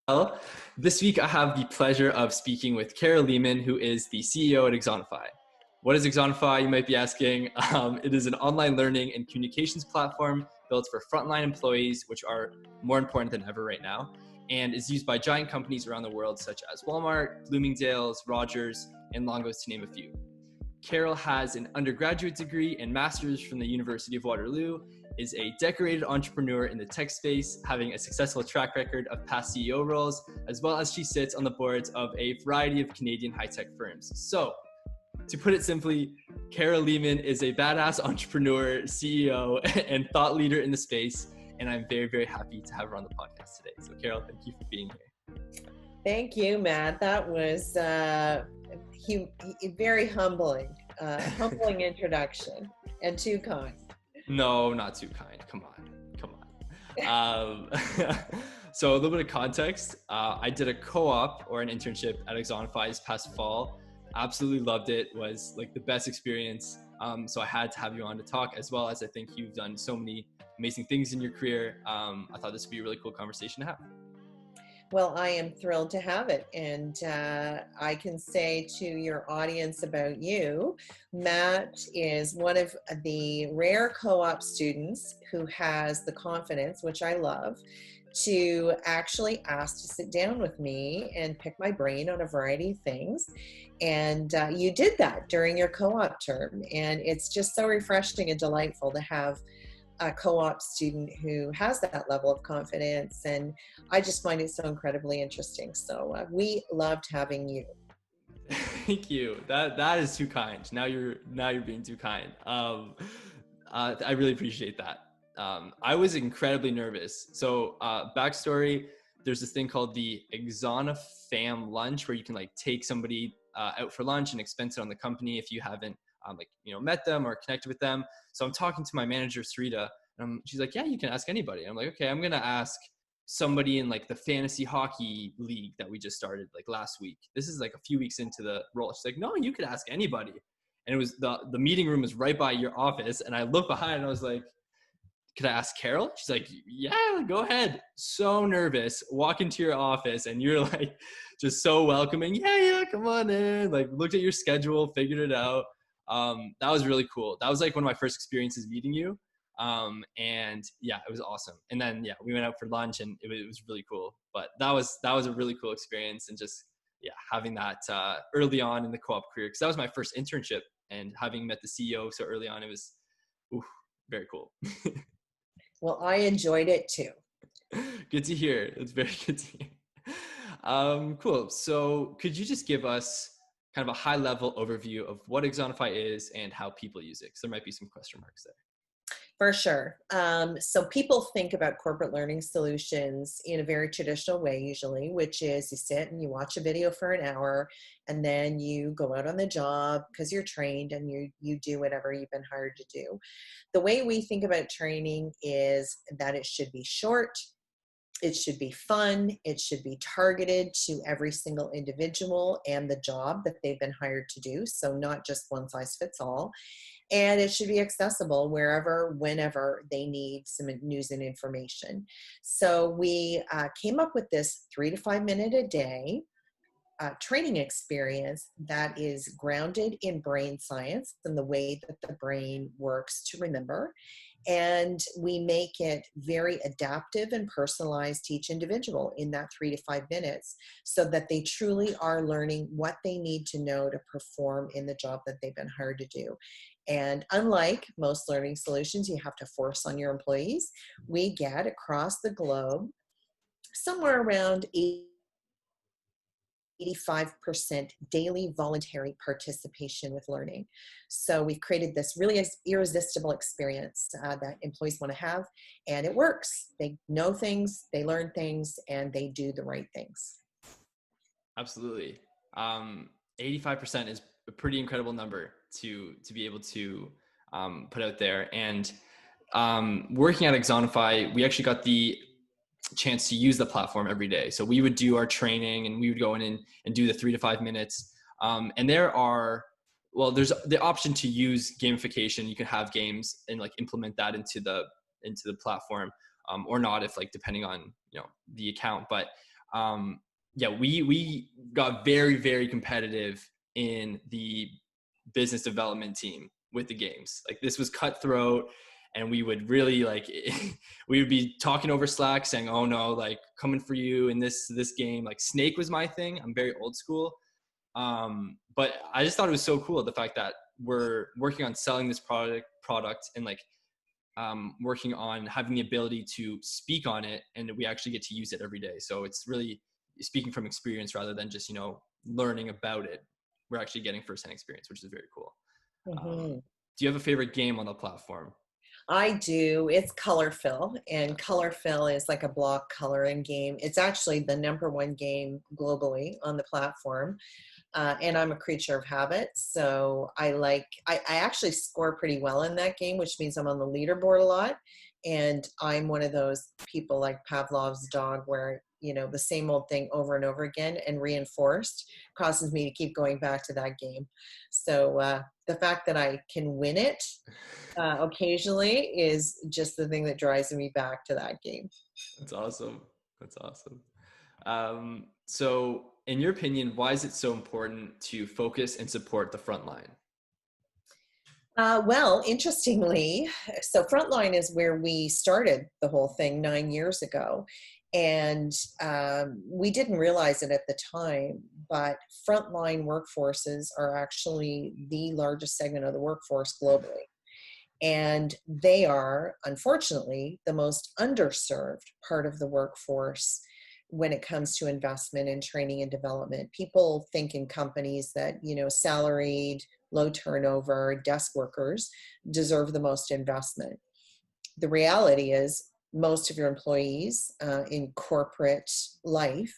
Well, this week I have the pleasure of speaking with Carol Leaman, who is the CEO at Axonify. What is Xonify, you might be asking? It is an online learning and communications platform built for frontline employees, which are more important than ever right now, and is used by giant companies around the world such as Walmart, Bloomingdales, Rogers, and Longos, to name a few. Carol has an undergraduate degree and master's from the University of Waterloo, is a decorated entrepreneur in the tech space, having a successful track record of past CEO roles, as well as she sits on the boards of a variety of Canadian high-tech firms. So, to put it simply, Carol Leaman is a badass entrepreneur, CEO, and thought leader in the space, and I'm very, very happy to have her on the podcast today. So, Carol, thank you for being here. Thank you, Matt. That was very humbling, humbling introduction, and too kind. No, not too kind. Come on. So a little bit of context. I did a co-op or an internship at Xonify this past fall. Absolutely loved it. Was like the best experience. So I had to have you on to talk, as well as I think you've done so many amazing things in your career. I thought this would be a really cool conversation to have. Well, I am thrilled to have it. And I can say to your audience about you, Matt is one of the rare co-op students who has the confidence, which I love, to actually ask to sit down with me and pick my brain on a variety of things. And you did that during your co-op term. And it's just so refreshing and delightful to have a co-op student who has that level of confidence, and I just find it so incredibly interesting. So we loved having you. Thank you. That is too kind. Now you're being too kind. I really appreciate that. I was incredibly nervous. So backstory: there's this thing called the Axonify lunch, where you can like take somebody out for lunch and expense it on the company if you haven't met them or connected with them. So I'm talking to my manager, Sarita, and she's like, yeah, you can ask anybody. I'm like, okay, I'm going to ask somebody in like the fantasy hockey league that we just started like last week. This is like a few weeks into the role. She's like, no, you could ask anybody. And it was the meeting room was right by your office. And I looked behind and I was like, could I ask Carol? She's like, yeah, go ahead. So nervous, walk into your office and you're like, just so welcoming. Yeah, come on in. Like looked at your schedule, figured it out. That was really cool. That was like one of my first experiences meeting you. And yeah, it was awesome. And then, yeah, we went out for lunch and it was really cool, but that was a really cool experience. And just, yeah, having that, early on in the co-op career, cause that was my first internship, and having met the CEO so early on, it was very cool. Well, I enjoyed it too. Good to hear. It's very good to hear. Cool. So could you just give us kind of a high level overview of what Xonify is and how people use it? Because there might be some question marks there. For sure. So people think about corporate learning solutions in a very traditional way, usually, which is you sit and you watch a video for an hour, and then you go out on the job because you're trained and you do whatever you've been hired to do. The way we think about training is that it should be short, it should be fun, it should be targeted to every single individual and the job that they've been hired to do. So not just one size fits all. And it should be accessible wherever, whenever they need some news and information. So we came up with this 3 to 5 minute a day training experience that is grounded in brain science and the way that the brain works to remember. And we make it very adaptive and personalized to each individual in that 3 to 5 minutes, so that they truly are learning what they need to know to perform in the job that they've been hired to do. And unlike most learning solutions you have to force on your employees, we get across the globe somewhere around 85% daily voluntary participation with learning. So we've created this really irresistible experience that employees want to have, and it works. They know things, they learn things, and they do the right things. Absolutely. 85% is a pretty incredible number to be able to put out there. And working at Xonify, we actually got the chance to use the platform every day. So we would do our training and we would go in and do the 3 to 5 minutes. And there's the option to use gamification. You can have games and like implement that into the platform, or not, if like depending on the account. But yeah, we got very, very competitive in the business development team with the games. Like this was cutthroat, and we would really like we would be talking over Slack saying, "Oh no, like coming for you in this game." Like Snake was my thing. I'm very old school. But I just thought it was so cool, the fact that we're working on selling this product and like working on having the ability to speak on it, and we actually get to use it every day. So it's really speaking from experience rather than just, learning about it. We're actually getting firsthand experience, which is very cool. Mm-hmm. Do you have a favorite game on the platform? I do. It's Color Fill, and Color Fill is like a block coloring game. It's actually the #1 game globally on the platform. And I'm a creature of habit, so I actually score pretty well in that game, which means I'm on the leaderboard a lot. And I'm one of those people like Pavlov's dog, where the same old thing over and over again and reinforced causes me to keep going back to that game. So the fact that I can win it occasionally is just the thing that drives me back to that game. That's awesome. That's awesome. So in your opinion, why is it so important to focus and support the front line? Well, interestingly, so Frontline is where we started the whole thing 9 years ago. And we didn't realize it at the time, but frontline workforces are actually the largest segment of the workforce globally. And they are, unfortunately, the most underserved part of the workforce when it comes to investment in training and development. People think in companies that, salaried, low turnover, desk workers deserve the most investment. The reality is most of your employees in corporate life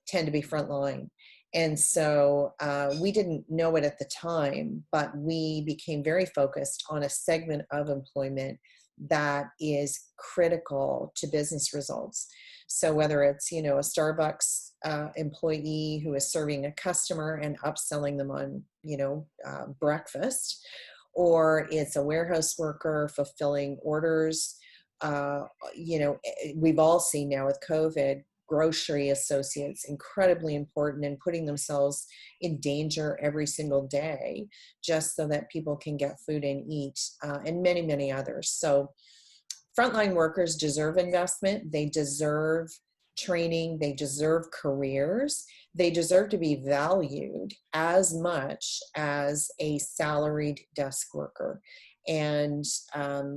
tend to be frontline. And so we didn't know it at the time, but we became very focused on a segment of employment that is critical to business results. So whether it's, a Starbucks employee who is serving a customer and upselling them on, breakfast, or it's a warehouse worker fulfilling orders. We've all seen now with COVID, grocery associates incredibly important in putting themselves in danger every single day just so that people can get food and eat, and many, many others. So frontline workers deserve investment. They deserve training. They deserve careers. They deserve to be valued as much as a salaried desk worker. And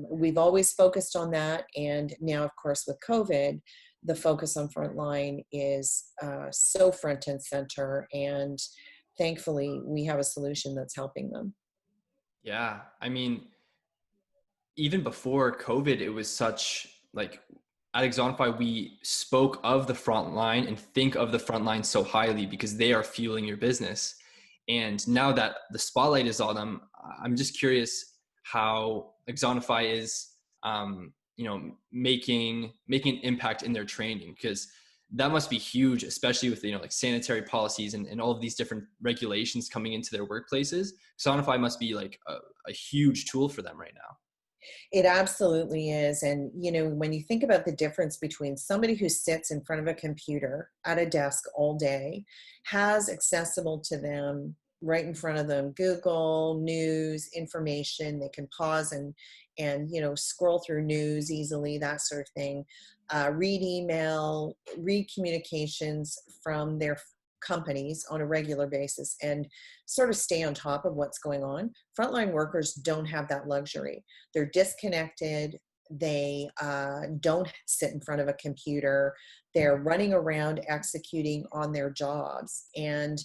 we've always focused on that. And now, of course, with COVID, the focus on frontline is so front and center. And thankfully, we have a solution that's helping them. Yeah. I mean, even before COVID, it was such like at Xonify, we spoke of the front line and think of the front line so highly because they are fueling your business. And now that the spotlight is on them, I'm just curious how Xonify is, making an impact in their training, because that must be huge, especially with, like sanitary policies and all of these different regulations coming into their workplaces. Xonify must be like a huge tool for them right now. It absolutely is. And, when you think about the difference between somebody who sits in front of a computer at a desk all day, has accessible to them right in front of them Google, news, information, they can pause and scroll through news easily, that sort of thing, read email, read communications from their companies on a regular basis, and sort of stay on top of what's going on. Frontline workers don't have that luxury. They're disconnected. They don't sit in front of a computer. They're running around executing on their jobs. And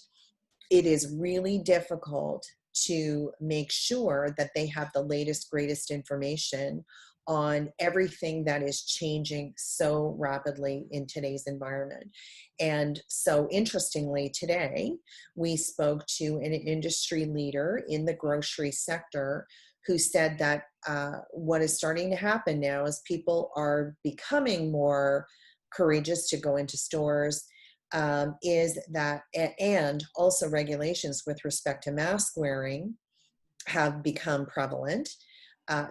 it is really difficult to make sure that they have the latest, greatest information on everything that is changing so rapidly in today's environment. And so interestingly, today, we spoke to an industry leader in the grocery sector who said that what is starting to happen now is people are becoming more courageous to go into stores, is that, and also regulations with respect to mask wearing have become prevalent.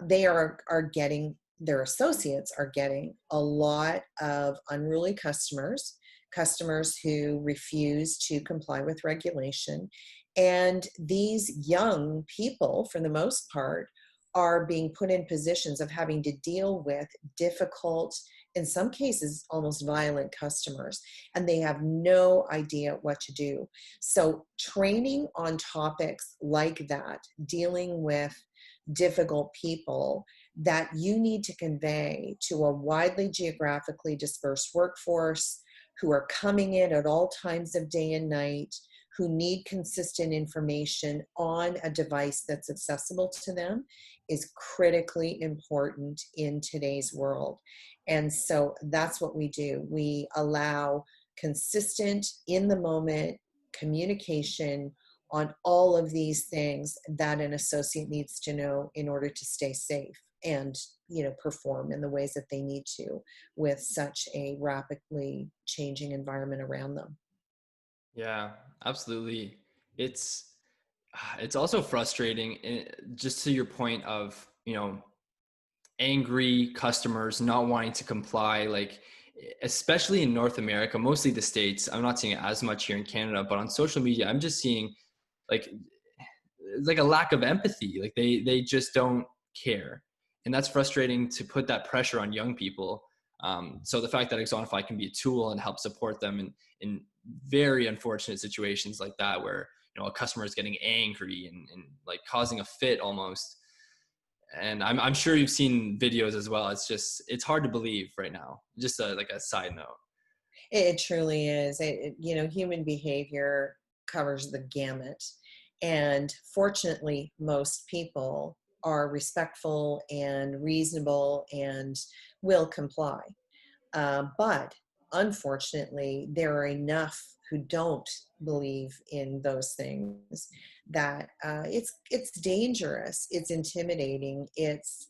They are getting, their associates are getting a lot of unruly customers customers who refuse to comply with regulation. And these young people, for the most part, are being put in positions of having to deal with difficult, in some cases, almost violent customers, and they have no idea what to do. So training on topics like that, dealing with difficult people that you need to convey to a widely geographically dispersed workforce who are coming in at all times of day and night, who need consistent information on a device that's accessible to them, is critically important in today's world. And so that's what we do. We allow consistent, in the moment communication on all of these things that an associate needs to know in order to stay safe and, perform in the ways that they need to with such a rapidly changing environment around them. Yeah, absolutely. It's it's also frustrating, just to your point of, angry customers not wanting to comply, like especially in North America, mostly the States. I'm not seeing it as much here in Canada, but on social media, I'm just seeing like a lack of empathy. Like they just don't care. And that's frustrating to put that pressure on young people. So the fact that Xonify can be a tool and help support them in very unfortunate situations like that, where a customer is getting angry and like causing a fit almost. And I'm sure you've seen videos as well. It's hard to believe right now. Just like a side note. It truly is. Human behavior covers the gamut. And fortunately, most people are respectful and reasonable and will comply. But unfortunately, there are enough who don't believe in those things that it's dangerous, it's intimidating, it's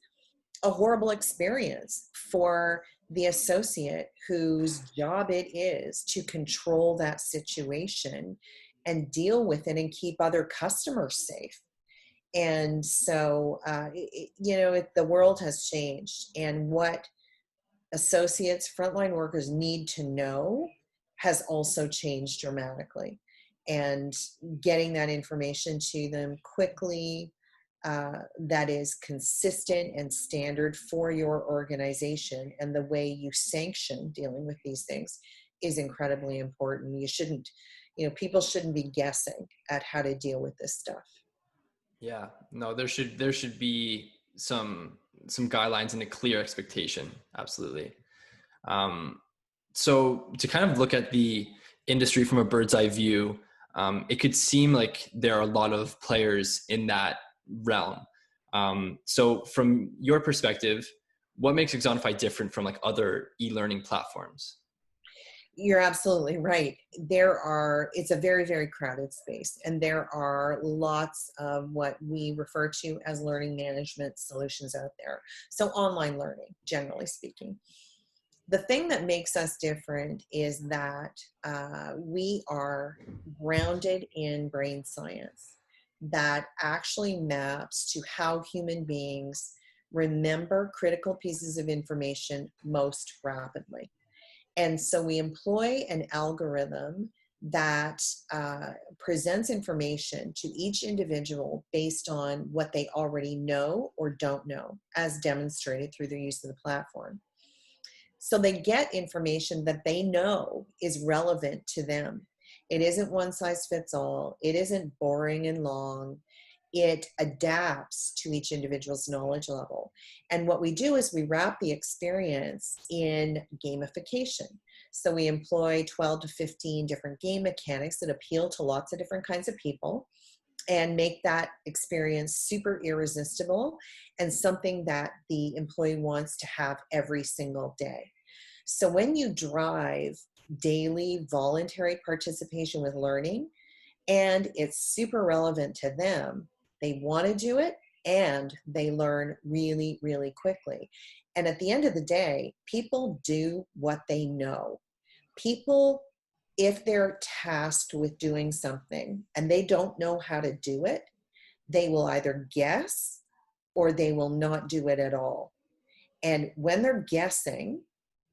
a horrible experience for the associate whose job it is to control that situation and deal with it and keep other customers safe. And so, the world has changed, and what associates, frontline workers need to know has also changed dramatically. And getting that information to them quickly, that is consistent and standard for your organization and the way you sanction dealing with these things is incredibly important. People shouldn't be guessing at how to deal with this stuff. Yeah, no, there should be some guidelines and a clear expectation. Absolutely. Um, so to kind of look at the industry from a bird's eye view, it could seem like there are a lot of players in that realm. So from your perspective, what makes Xonify different from like other e-learning platforms? You're absolutely right. It's a very, very crowded space, and there are lots of what we refer to as learning management solutions out there. So online learning, generally speaking. The thing that makes us different is that we are grounded in brain science that actually maps to how human beings remember critical pieces of information most rapidly. And so we employ an algorithm that presents information to each individual based on what they already know or don't know, as demonstrated through their use of the platform. So they get information that they know is relevant to them. It isn't one size fits all. It isn't boring and long. It adapts to each individual's knowledge level. And what we do is we wrap the experience in gamification. So we employ 12 to 15 different game mechanics that appeal to lots of different kinds of people and make that experience super irresistible and something that the employee wants to have every single day. So when you drive daily voluntary participation with learning and it's super relevant to them, they want to do it and they learn really, really quickly. And at the end of the day, people do what they know. People, if they're tasked with doing something and they don't know how to do it, they will either guess or they will not do it at all. And when they're guessing,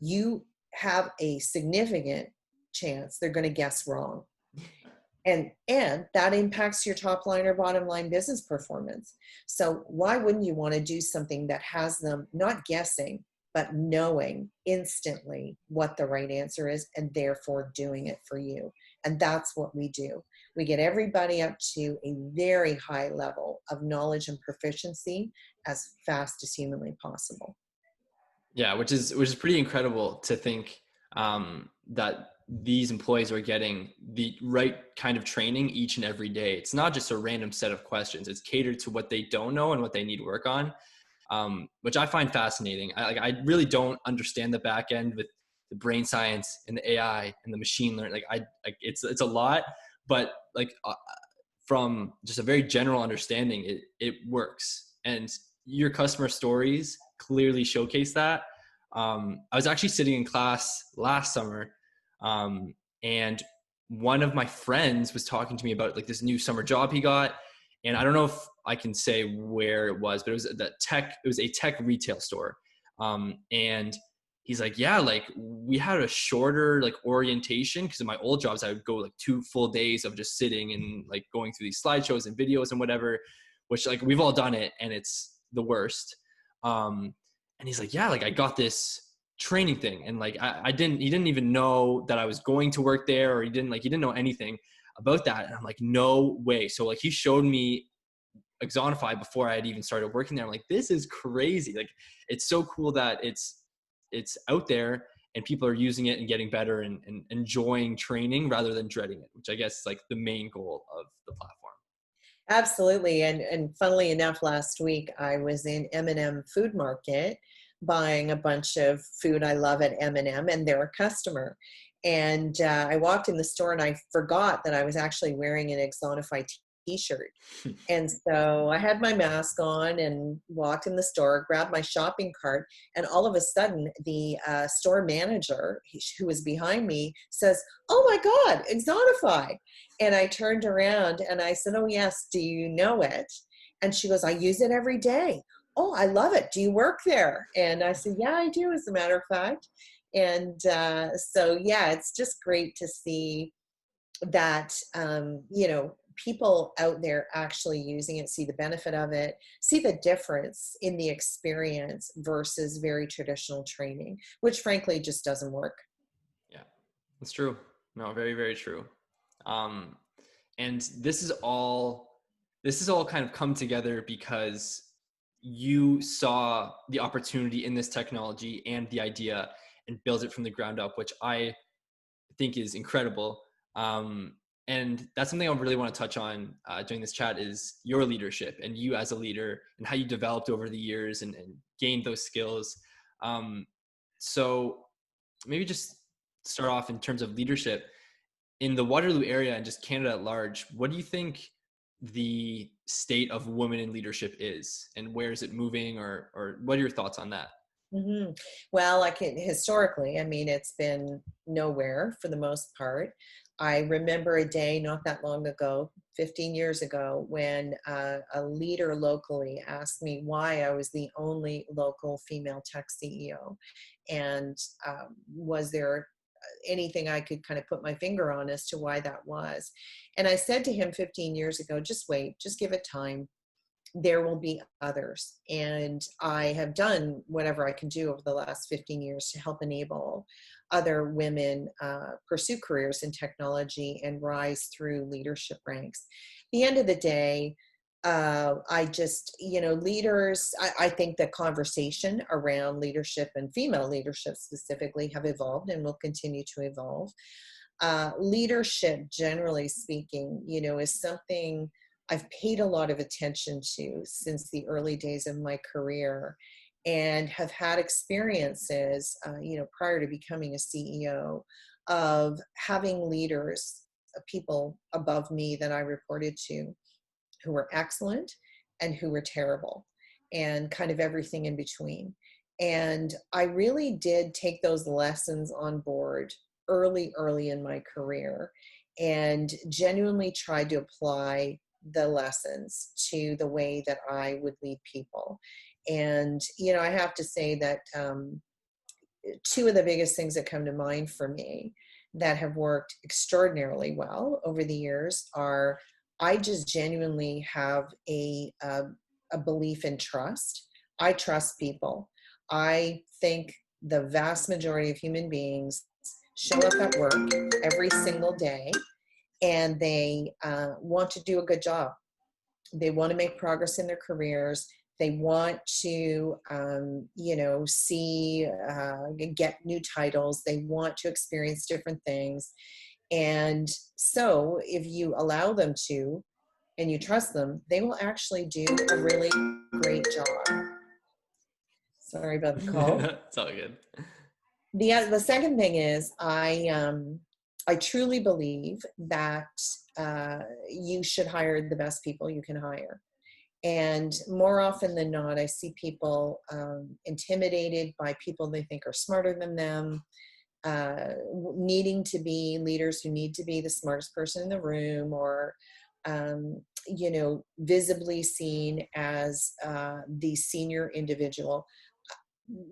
you have a significant chance they're going to guess wrong. And that impacts your top line or bottom line business performance. So why wouldn't you want to do something that has them not guessing, but knowing instantly what the right answer is and therefore doing it for you? And that's what we do. We get everybody up to a very high level of knowledge and proficiency as fast as humanly possible. Yeah, which is pretty incredible to think that these employees are getting the right kind of training each and every day. It's not just a random set of questions. It's catered to what they don't know and what they need work on, which I find fascinating. I really don't understand the back end with the brain science and the AI and the machine learning. It's a lot, but from just a very general understanding, it works. And your customer stories clearly showcase that. I was actually sitting in class last summer, and one of my friends was talking to me about like this new summer job he got. And I don't know if I can say where it was, but it was a tech retail store. And he's like, yeah, like we had a shorter like orientation, because in my old jobs, I would go like 2 full days of just sitting and like going through these slideshows and videos and whatever, which like we've all done it and it's the worst. And he's like, yeah, like I got this training thing. And like, he didn't even know that I was going to work there, or he didn't know anything about that. And I'm like, no way. So like he showed me Xonify before I had even started working there. I'm like, this is crazy. Like, it's so cool that it's out there and people are using it and getting better and enjoying training rather than dreading it, which I guess is like the main goal of the platform. Absolutely. And funnily enough, last week I was in M&M Food Market buying a bunch of food I love at M&M, and they're a customer. And I walked in the store and I forgot that I was actually wearing an Xonify t-shirt. And so I had my mask on and walked in the store, grabbed my shopping cart, and all of a sudden the store manager, who was behind me, says, "Oh my God, Xonify." And I turned around and I said, "Oh yes, do you know it?" And she goes, "I use it every day." "Oh, I love it. Do you work there?" And I said, "Yeah, I do, as a matter of fact." And so, yeah, it's just great to see that, people out there actually using it, see the benefit of it, see the difference in the experience versus very traditional training, which frankly just doesn't work. Yeah, that's true. No, very, very true. Um, and this is all kind of come together because you saw the opportunity in this technology and the idea and build it from the ground up, which I think is incredible. And that's something I really want to touch on during this chat, is your leadership and you as a leader and how you developed over the years and gained those skills. So maybe just start off in terms of leadership in the Waterloo area and just Canada at large. What do you think the state of women in leadership is, and where is it moving, or what are your thoughts on that? Mm-hmm. Well, historically, I mean, it's been nowhere for the most part. I remember a day not that long ago, 15 years ago, when a leader locally asked me why I was the only local female tech CEO. And was there anything I could kind of put my finger on as to why that was? And I said to him 15 years ago, just wait, just give it time. There will be others. And I have done whatever I can do over the last 15 years to help enable other women pursue careers in technology and rise through leadership ranks. At the end of the day, I just, leaders, I think the conversation around leadership and female leadership specifically have evolved and will continue to evolve. Leadership, generally speaking, is something I've paid a lot of attention to since the early days of my career, and have had experiences, prior to becoming a CEO, of having leaders, people above me that I reported to, who were excellent and who were terrible, and kind of everything in between. And I really did take those lessons on board early in my career, and genuinely tried to apply the lessons to the way that I would lead people. And, I have to say that two of the biggest things that come to mind for me that have worked extraordinarily well over the years are, I just genuinely have a belief in trust. I trust people. I think the vast majority of human beings show up at work every single day, and they want to do a good job. They want to make progress in their careers. They want to, get new titles. They want to experience different things. And so if you allow them to, and you trust them, they will actually do a really great job. Sorry about the call. It's all good. The second thing is I truly believe that you should hire the best people you can hire. And more often than not, I see people intimidated by people they think are smarter than them, needing to be leaders who need to be the smartest person in the room, or visibly seen as the senior individual.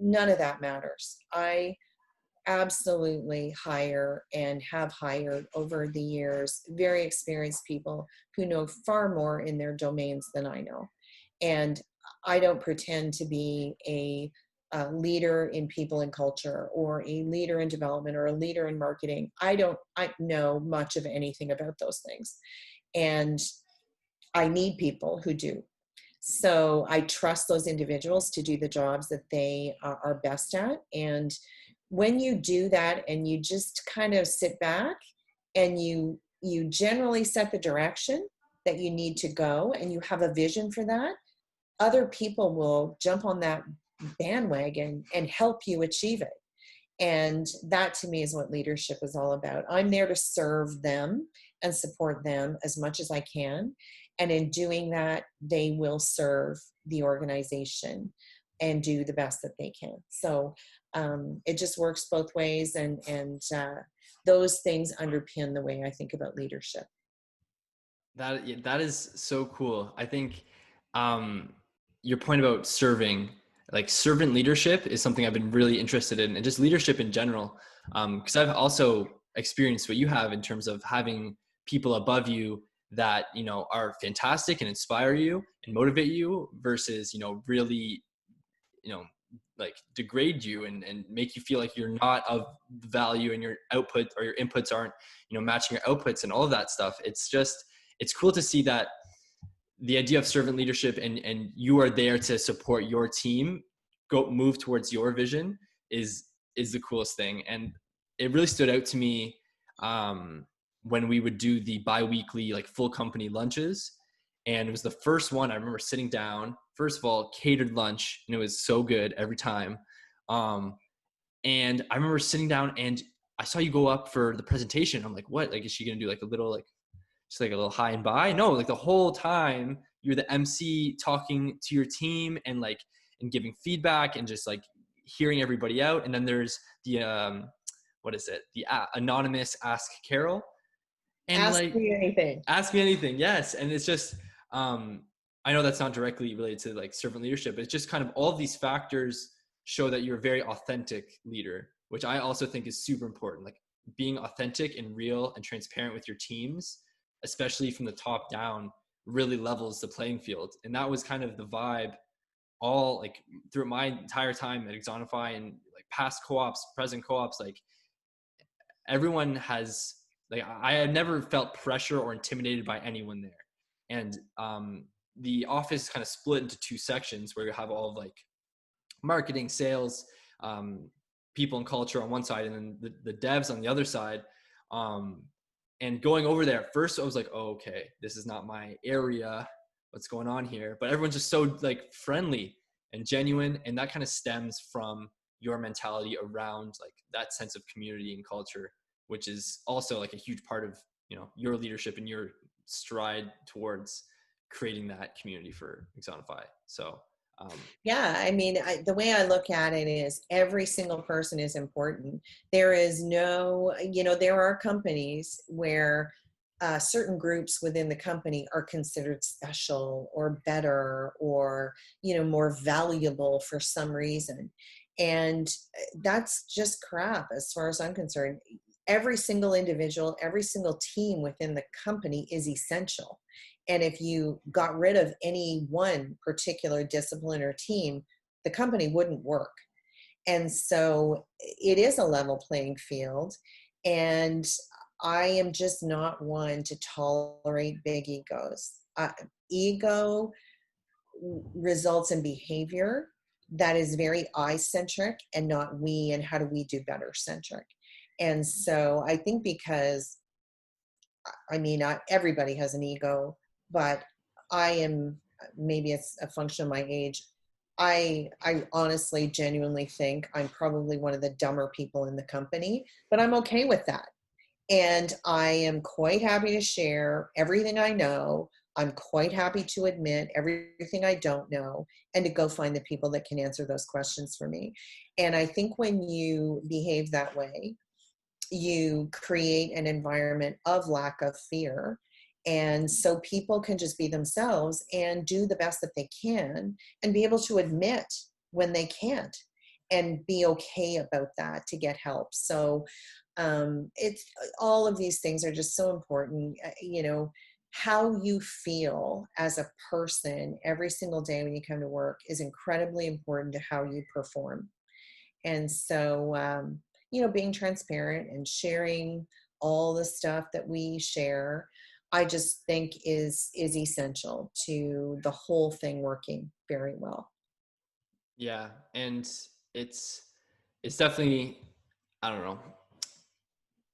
None of that matters. I absolutely hire and have hired over the years very experienced people who know far more in their domains than I know. And I don't pretend to be a leader in people and culture, or a leader in development, or a leader in marketing. I don't know much of anything about those things. And I need people who do. So I trust those individuals to do the jobs that they are best at. And when you do that, and you just kind of sit back, and you generally set the direction that you need to go, and you have a vision for that, other people will jump on that bandwagon and help you achieve it. And that, to me, is what leadership is all about. I'm there to serve them and support them as much as I can. And in doing that, they will serve the organization and do the best that they can. So it just works both ways. And those things underpin the way I think about leadership. That is so cool. I think your point about serving, like servant leadership, is something I've been really interested in, and just leadership in general. Because I've also experienced what you have in terms of having people above you that, are fantastic and inspire you and motivate you, versus, really, like degrade you and make you feel like you're not of value, and your output or your inputs aren't, matching your outputs and all of that stuff. It's cool to see that the idea of servant leadership, and you are there to support your team move towards your vision, is the coolest thing. And it really stood out to me when we would do the bi-weekly, like, full company lunches. And it was the first one I remember sitting down, first of all, catered lunch, and it was so good every time. And I remember sitting down, and I saw you go up for the presentation. I'm like, what? Like, is she going to do like a little, like, just like a little hi and bye? No, like the whole time you're the MC talking to your team, and giving feedback, and just like hearing everybody out. And then there's the, what is it? The anonymous Ask Carol. And Ask me anything. Ask me anything. Yes. And it's just, I know that's not directly related to like servant leadership, but it's just kind of all of these factors show that you're a very authentic leader, which I also think is super important. Like, being authentic and real and transparent with your teams, especially from the top down, really levels the playing field. And that was kind of the vibe all, like, through my entire time at Xonify, and like past co-ops, present co-ops. Like, everyone has, like, I had never felt pressure or intimidated by anyone there. And the office kind of split into two sections, where you have all of like marketing, sales, people and culture on one side, and then the devs on the other side. And going over there at first, I was like, oh, okay, this is not my area. What's going on here? But everyone's just so like friendly and genuine. And that kind of stems from your mentality around like that sense of community and culture, which is also like a huge part of, your leadership and your stride towards creating that community for Xonify. So Yeah, I mean, the way I look at it is every single person is important. There is no, there are companies where certain groups within the company are considered special or better, or, more valuable for some reason. And that's just crap as far as I'm concerned. every single individual, every single team within the company is essential. And if you got rid of any one particular discipline or team, the company wouldn't work. And so it is a level playing field. And I am just not one to tolerate big egos. Ego results in behavior that is very I-centric and not we and how do we do better centric. And so I think because, I mean, everybody has an ego, but I am, maybe it's a function of my age, I honestly, genuinely think I'm probably one of the dumber people in the company, but I'm okay with that. And I am quite happy to share everything I know. I'm quite happy to admit everything I don't know and to go find the people that can answer those questions for me. And I think when you behave that way, you create an environment of lack of fear. And so people can just be themselves and do the best that they can and be able to admit when they can't and be okay about that to get help. So it's, all of these things are just so important. You know, how you feel as a person every single day when you come to work is incredibly important to how you perform. And so, you know, being transparent and sharing all the stuff that we share, I just think is essential to the whole thing working very well. Yeah, and it's it's definitely, I don't know,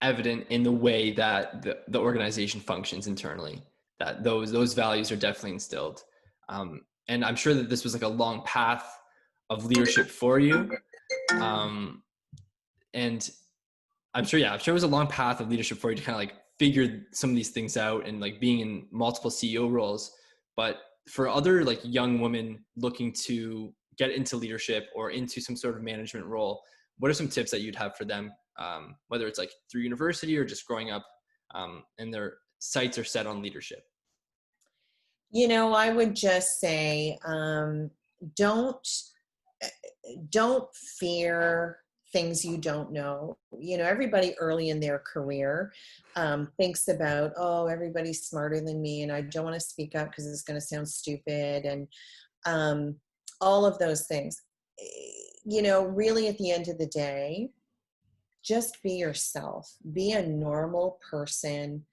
evident in the way that the organization functions internally, that those values are definitely instilled. And I'm sure that this was like a long path of leadership for you. Um, and I'm sure it was a long path of leadership for you to kind of like figure some of these things out and like being in multiple CEO roles. But for other like young women looking to get into leadership or into some sort of management role, what are some tips that you'd have for them? Whether it's like through university or just growing up, and their sights are set on leadership. You know, I would just say, don't don't fear things you don't know. You know, everybody early in their career thinks about, oh, everybody's smarter than me and I don't want to speak up because it's going to sound stupid, and all of those things. You know, really at the end of the day, just be yourself, be a normal person,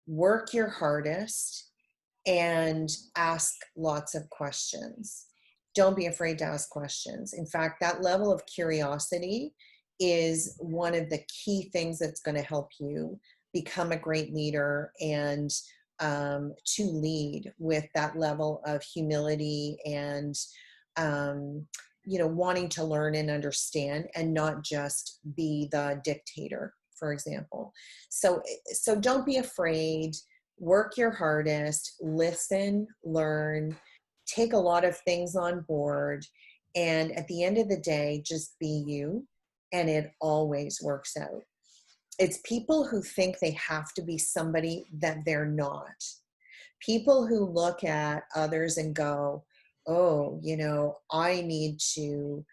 work your hardest, and ask lots of questions. Don't be afraid to ask questions. In fact, that level of curiosity is one of the key things that's going to help you become a great leader and to lead with that level of humility and you know, wanting to learn and understand and not just be the dictator, for example. So don't be afraid, work your hardest, listen, learn, take a lot of things on board, and at the end of the day, just be you, and it always works out. It's people who think they have to be somebody that they're not. People who look at others and go, oh, you know, I need to,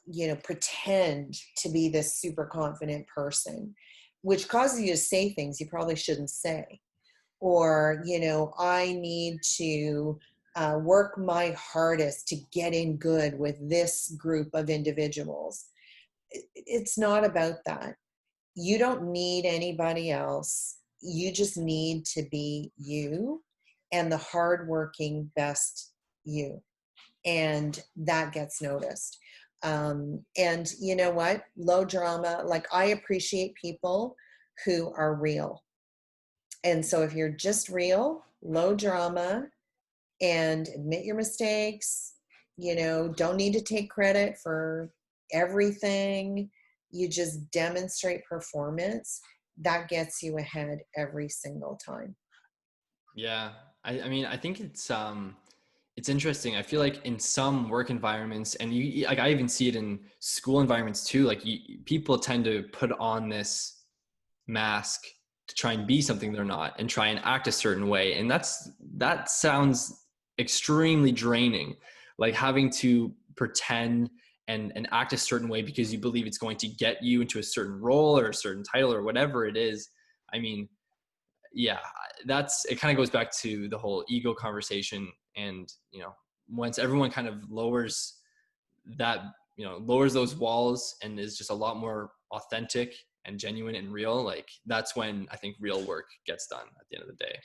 you know, pretend to be this super confident person, which causes you to say things you probably shouldn't say. Or, you know, I need to work my hardest to get in good with this group of individuals. It's not about that. You don't need anybody else. You just need to be you and the hardworking best you. And that gets noticed. And you know what? Low drama, like I appreciate people who are real. And so if you're just real, low drama, and admit your mistakes, you know, don't need to take credit for everything, you just demonstrate performance, that gets you ahead every single time. Yeah, I mean, I think it's interesting. I feel like in some work environments, and you like I even see it in school environments too. Like people tend to put on this mask to try and be something they're not and try and act a certain way, and that sounds extremely draining. Like having to pretend and act a certain way because you believe it's going to get you into a certain role or a certain title or whatever it is. I mean, yeah, it kind of goes back to the whole ego conversation. And, once everyone kind of lowers that, lowers those walls and is just a lot more authentic and genuine and real, like that's when I think real work gets done at the end of the day.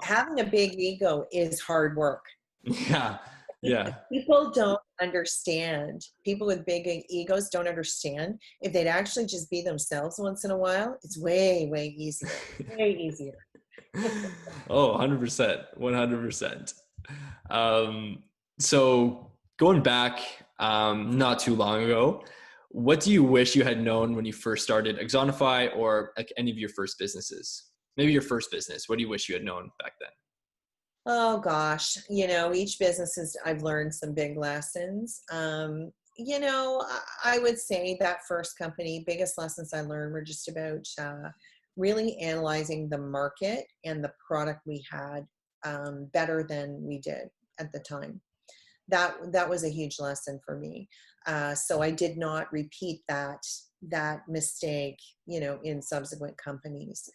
Having a big ego is hard work. Yeah. Yeah. People don't understand. People with big egos don't understand. If they'd actually just be themselves once in a while, it's way, way easier. Way easier. Oh, 100%. 100%. So going back not too long ago, what do you wish you had known when you first started Xonify or like any of your first businesses? Maybe your first business. What do you wish you had known back then? Oh gosh, each business I've learned some big lessons. I would say that first company, biggest lessons I learned were just about really analyzing the market and the product we had better than we did at the time. That was a huge lesson for me. So I did not repeat that mistake, in subsequent companies.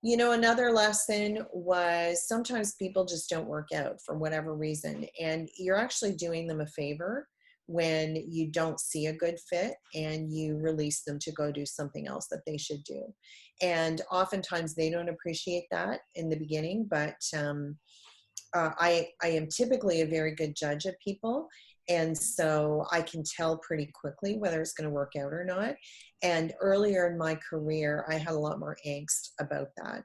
Another lesson was sometimes people just don't work out for whatever reason, and you're actually doing them a favor when you don't see a good fit and you release them to go do something else that they should do. And oftentimes they don't appreciate that in the beginning, but I am typically a very good judge of people. And so I can tell pretty quickly whether it's going to work out or not. And earlier in my career, I had a lot more angst about that.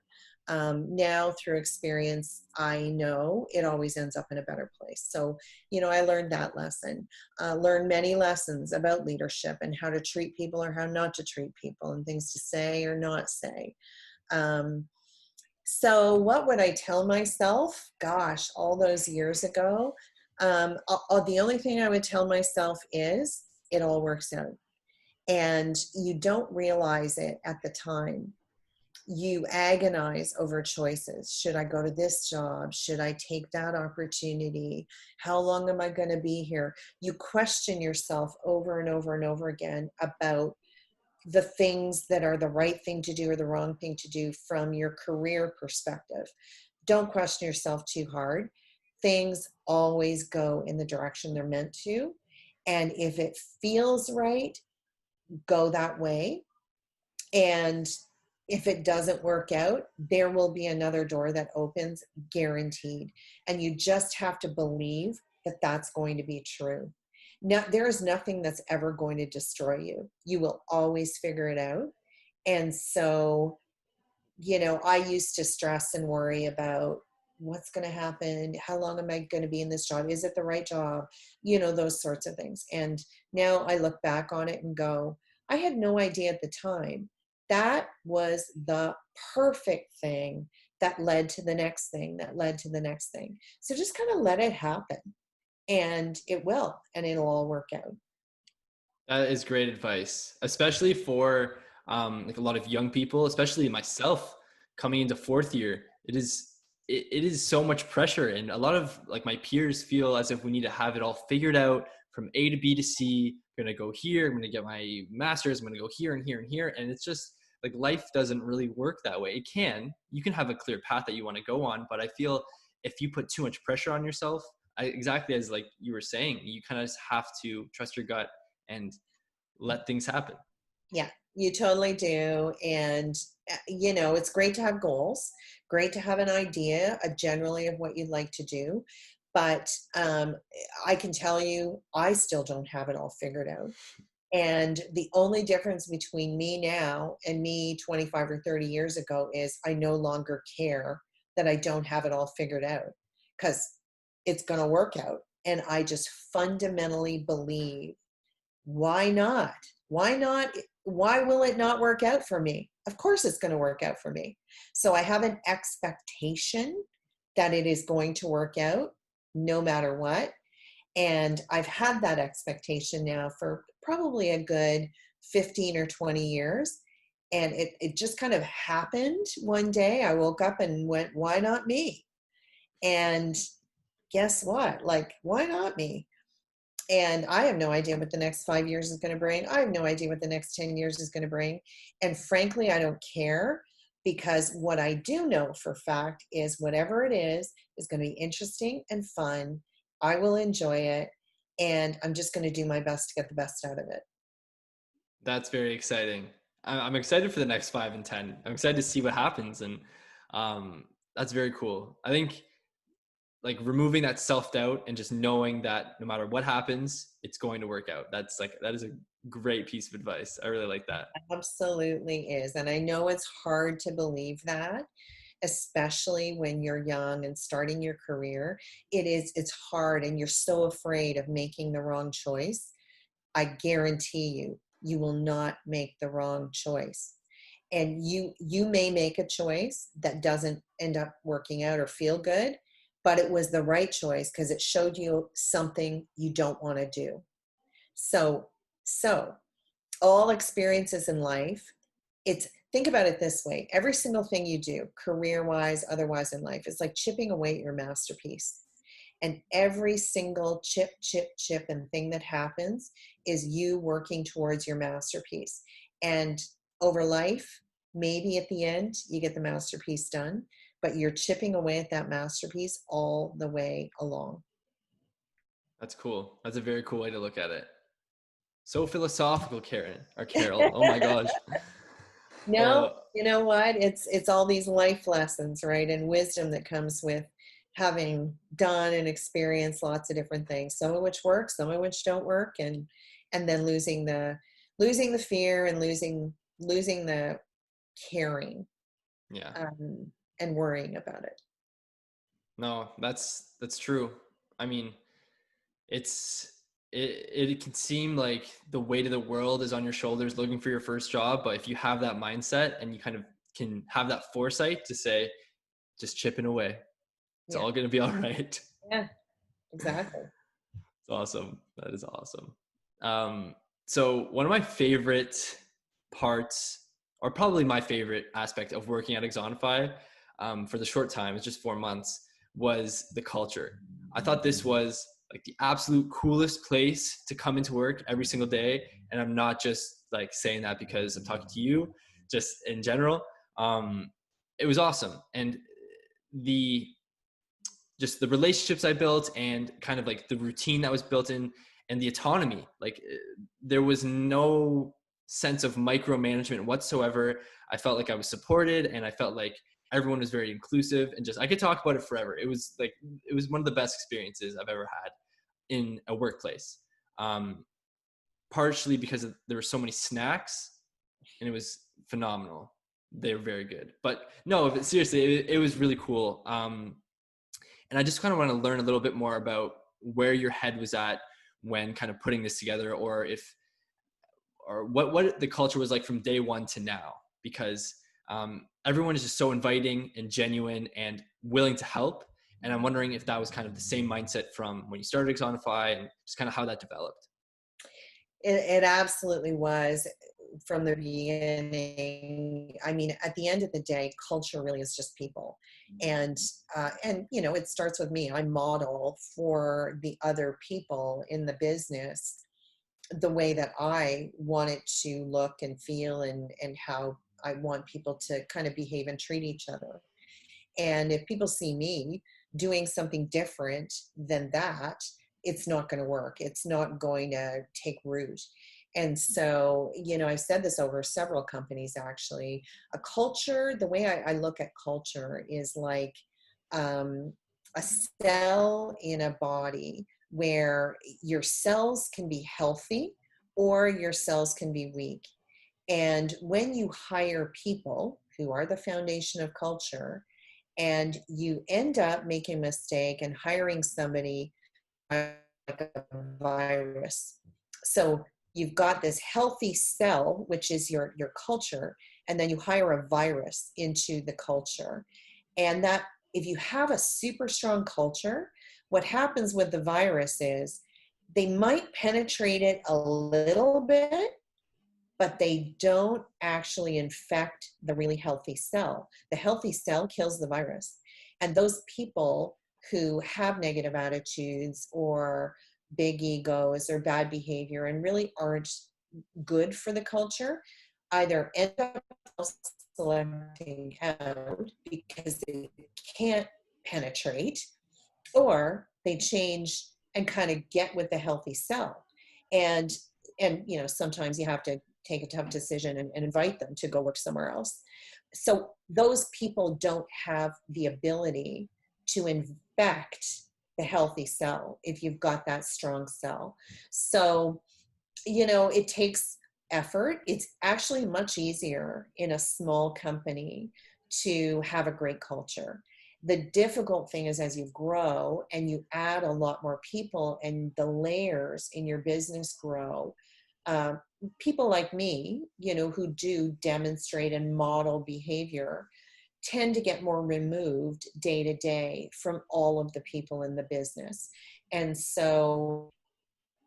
Now through experience, I know it always ends up in a better place. So, I learned that lesson, learned many lessons about leadership and how to treat people or how not to treat people and things to say or not say. So what would I tell myself? Gosh, all those years ago, the only thing I would tell myself is it all works out. And you don't realize it at the time. You agonize over choices. Should I go to this job? Should I take that opportunity? How long am I going to be here? You question yourself over and over and over again about the things that are the right thing to do or the wrong thing to do from your career perspective. Don't question yourself too hard. Things always go in the direction they're meant to. And if it feels right, go that way. And if it doesn't work out, there will be another door that opens, guaranteed. And you just have to believe that that's going to be true. Now, there is nothing that's ever going to destroy you. You will always figure it out. And so, I used to stress and worry about what's going to happen. How long am I going to be in this job? Is it the right job? Those sorts of things. And now I look back on it and go, I had no idea at the time. That was the perfect thing that led to the next thing, that led to the next thing. So just kind of let it happen. And it will, and it'll all work out. That is great advice, especially for like a lot of young people, especially myself coming into fourth year. It is so much pressure, and a lot of like my peers feel as if we need to have it all figured out from A to B to C. I'm gonna go here. I'm gonna get my master's. I'm gonna go here and here and here, and it's just like life doesn't really work that way. You can have a clear path that you want to go on, but I feel if you put too much pressure on yourself, exactly as like you were saying, you kind of just have to trust your gut and let things happen. Yeah, you totally do. And, it's great to have goals, great to have an idea generally of what you'd like to do. But I can tell you, I still don't have it all figured out. And the only difference between me now and me 25 or 30 years ago is I no longer care that I don't have it all figured out, because it's going to work out. And I just fundamentally believe, why not? Why not? Why will it not work out for me? Of course it's going to work out for me. So I have an expectation that it is going to work out no matter what. And I've had that expectation now for probably a good 15 or 20 years. And it just kind of happened one day. I woke up and went, why not me? And guess what? Like, why not me? And I have no idea what the next 5 years is going to bring. I have no idea what the next 10 years is going to bring. And frankly, I don't care, because what I do know for a fact is whatever it is going to be interesting and fun. I will enjoy it. And I'm just going to do my best to get the best out of it. That's very exciting. I'm excited for the next 5 and 10. I'm excited to see what happens. And that's very cool. I think like removing that self-doubt and just knowing that no matter what happens, it's going to work out. That is a great piece of advice. I really like that. Absolutely is. And I know it's hard to believe that, especially when you're young and starting your career. It's hard, and you're so afraid of making the wrong choice. I guarantee you, you will not make the wrong choice. And you may make a choice that doesn't end up working out or feel good, but it was the right choice because it showed you something you don't want to do. So all experiences in life, it's, think about it this way: every single thing you do, career wise, otherwise in life, is like chipping away at your masterpiece. And every single chip and thing that happens is you working towards your masterpiece. And over life, maybe at the end you get the masterpiece done, but you're chipping away at that masterpiece all the way along. That's cool. That's a very cool way to look at it. So philosophical, Karen or Carol. Oh my gosh. No, Uh, you know what? It's all these life lessons, right? And wisdom that comes with having done and experienced lots of different things, some of which work, some of which don't work, and then losing the fear and losing the caring, yeah. and worrying about it. No, that's true. I mean, it's it can seem like the weight of the world is on your shoulders looking for your first job, but if you have that mindset and you kind of can have that foresight to say, just chipping away, it's Yeah, all going to be all right. yeah, exactly. It's awesome. That is awesome. So one of my favorite parts, or probably my favorite aspect of working at Xonify, for the short time, it's just 4 months, was the culture. I thought this was like the absolute coolest place to come into work every single day. And I'm not just like saying that because I'm talking to you, just in general. It was awesome. And the just the relationships I built and kind of like the routine that was built in and the autonomy. Like there was no sense of micromanagement whatsoever. I felt like I was supported and I felt like everyone was very inclusive and just I could talk about it forever. It was one of the best experiences I've ever had in a workplace. Partially because there were so many snacks and it was phenomenal. They were very good. But no, but seriously, it was really cool. And I just kind of want to learn a little bit more about where your head was at when kind of putting this together, or what the culture was like from day one to now, because everyone is just so inviting and genuine and willing to help. And I'm wondering if that was kind of the same mindset from when you started Xonify and just kind of how that developed. It absolutely was from the beginning. I mean, at the end of the day, culture really is just people, and you know, it starts with me. I model for the other people in the business the way that I want it to look and feel, and how I want people to kind of behave and treat each other. And if people see me doing something different than that, it's not going to work. It's not going to take root. And so, you know, I've said this over several companies actually. A culture, the way I look at culture is like um, a cell in a body where your cells can be healthy or your cells can be weak. And when you hire people who are the foundation of culture, and you end up making a mistake and hiring somebody like a virus. So you've got this healthy cell, which is your culture, and then you hire a virus into the culture. And that, if you have a super strong culture, what happens with the virus is they might penetrate it a little bit, but they don't actually infect the really healthy cell. The healthy cell kills the virus. And those people who have negative attitudes or big egos or bad behavior and really aren't good for the culture either end up selecting out because they can't penetrate, or they change and kind of get with the healthy self. And sometimes you have to take a tough decision and invite them to go work somewhere else. So those people don't have the ability to infect the healthy cell if you've got that strong cell. So it takes effort. It's actually much easier in a small company to have a great culture. The difficult thing is, as you grow and you add a lot more people and the layers in your business grow, people like me, who do demonstrate and model behavior, tend to get more removed day to day from all of the people in the business. And so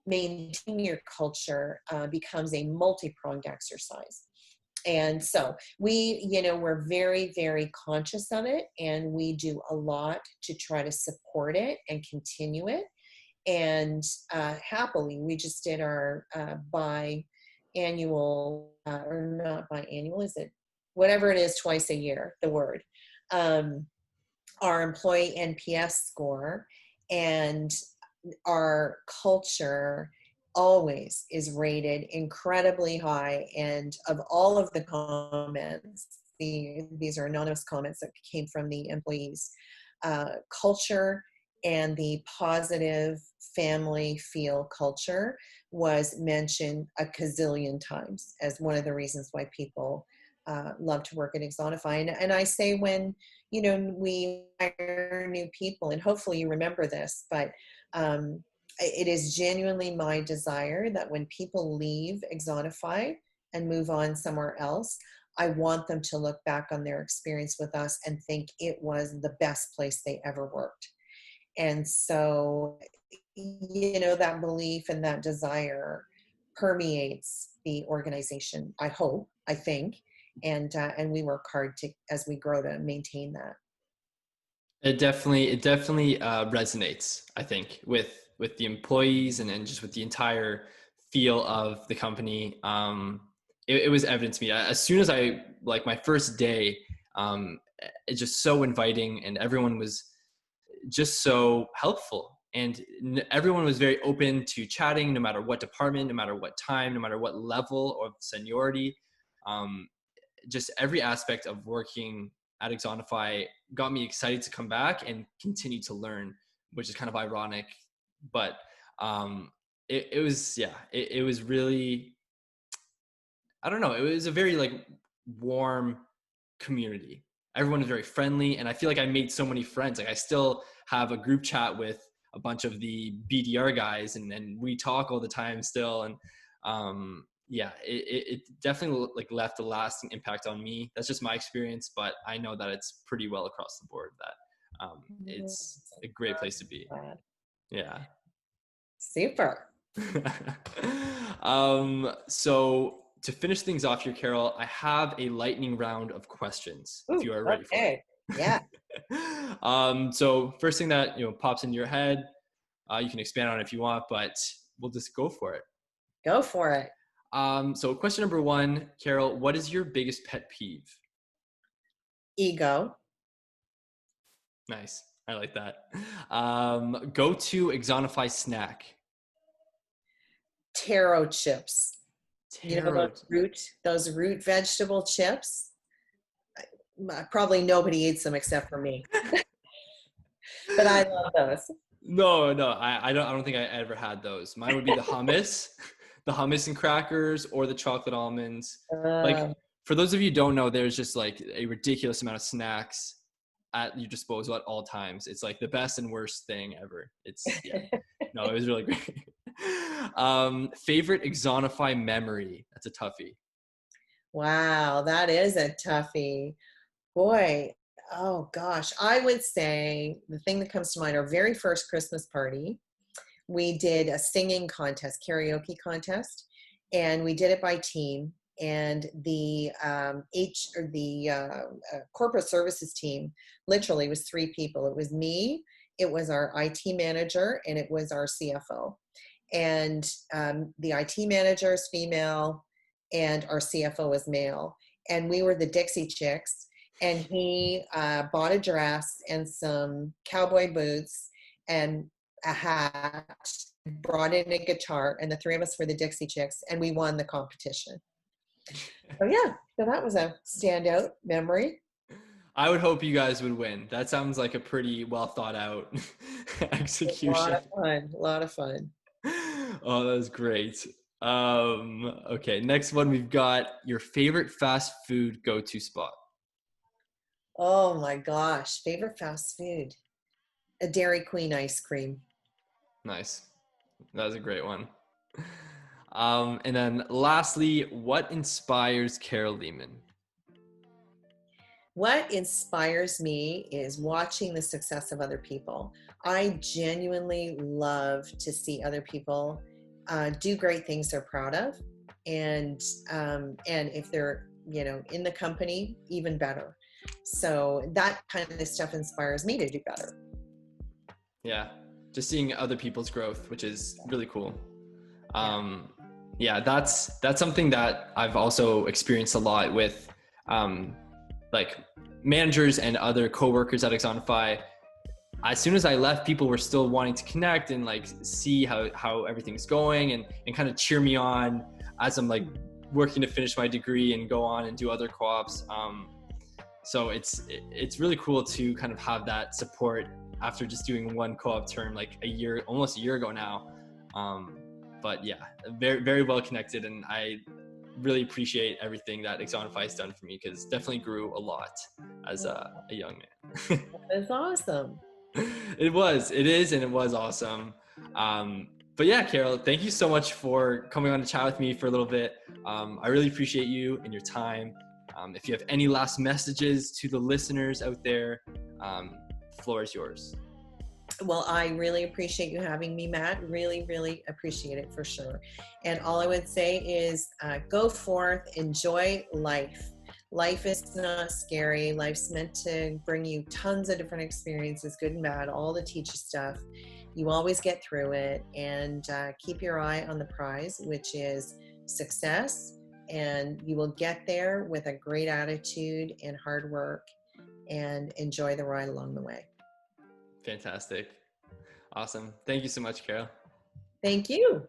maintaining your culture becomes a multi-pronged exercise. And so we're very, very conscious of it, and we do a lot to try to support it and continue it. And happily, we just did our biannual, or not biannual, is it? Whatever it is, twice a year, the word, our employee NPS score, and our culture always is rated incredibly high. And of all of the comments, these are anonymous comments that came from the employees, culture and the positive family feel culture was mentioned a gazillion times as one of the reasons why people love to work at Xonify. And I say, when we hire new people, and hopefully you remember this, but it is genuinely my desire that when people leave Xonify and move on somewhere else, I want them to look back on their experience with us and think it was the best place they ever worked. And so, that belief and that desire permeates the organization, I hope, I think, and we work hard as we grow, to maintain that. It definitely resonates, I think, with the employees and just with the entire feel of the company. It was evident to me as soon as my first day. It's just so inviting, and everyone was just so helpful, and everyone was very open to chatting, no matter what department, no matter what time, no matter what level of seniority. Just every aspect of working at Xonify got me excited to come back and continue to learn, which is kind of ironic, but it was really, I don't know, it was a very warm community. Everyone is very friendly, and I feel like I made so many friends. I still have a group chat with a bunch of the BDR guys, and we talk all the time still. And it definitely left a lasting impact on me. That's just my experience, but I know that it's pretty well across the board that it's a great place to be. Yeah. Super. So to finish things off here, Carol, I have a lightning round of questions. If you are ready for it. Yeah. So first thing that pops into your head, you can expand on it if you want, but we'll just go for it. Go for it. So question number 1, Carol, what is your biggest pet peeve? Ego. Nice. I like that. Go to Axonify snack. Taro chips. Taro. Those root vegetable chips. Probably nobody eats them except for me. But I love those. No, I don't think I ever had those. Mine would be the hummus, the hummus and crackers, or the chocolate almonds. For those of you who don't know, there's just a ridiculous amount of snacks at your disposal at all times. It's the best and worst thing ever. No, it was really great. Favorite Xonify memory? That's a toughie. Wow, that is a toughie. Boy, oh gosh. I would say the thing that comes to mind, our very first Christmas party, we did a singing contest, karaoke contest, and we did it by team. And the corporate services team literally was 3 people. It was me it was our IT manager and it was our CFO. And the IT manager is female and our CFO is male. And we were the Dixie Chicks. And he bought a dress and some cowboy boots and a hat, brought in a guitar, and the three of us were the Dixie Chicks, and we won the competition. So yeah, so that was a standout memory. I would hope you guys would win. That sounds like a pretty well thought out execution. A lot of fun. Oh, that was great. Okay, next one we've got your favorite fast food go-to spot. Oh my gosh, favorite fast food. A Dairy Queen ice cream. Nice. That was a great one. And then lastly, what inspires Carol Leaman? What inspires me is watching the success of other people. I genuinely love to see other people do great things they're proud of, and if they're in the company, even better. So that kind of stuff inspires me to do better. Yeah, just seeing other people's growth, which is really cool. Yeah, that's something that I've also experienced a lot with like managers and other coworkers at Xonify. As soon as I left, people were still wanting to connect and like see how everything's going and kind of cheer me on as I'm like working to finish my degree and go on and do other co-ops. So it's really cool to kind of have that support after just doing one co-op term like almost a year ago now. But yeah, very, very well connected, and I really appreciate everything that Xonify has done for me, because definitely grew a lot as a young man. That's awesome. It is, and it was awesome. But yeah, Carol, thank you so much for coming on to chat with me for a little bit. I really appreciate you and your time. If you have any last messages to the listeners out there, the floor is yours. Well, I really appreciate you having me, Matt. Really, really appreciate it for sure. And all I would say is go forth, enjoy life. Life is not scary. Life's meant to bring you tons of different experiences, good and bad, all to teach you stuff. You always get through it, and keep your eye on the prize, which is success. And you will get there with a great attitude and hard work, and enjoy the ride along the way. Fantastic. Awesome. Thank you so much, Carol. Thank you.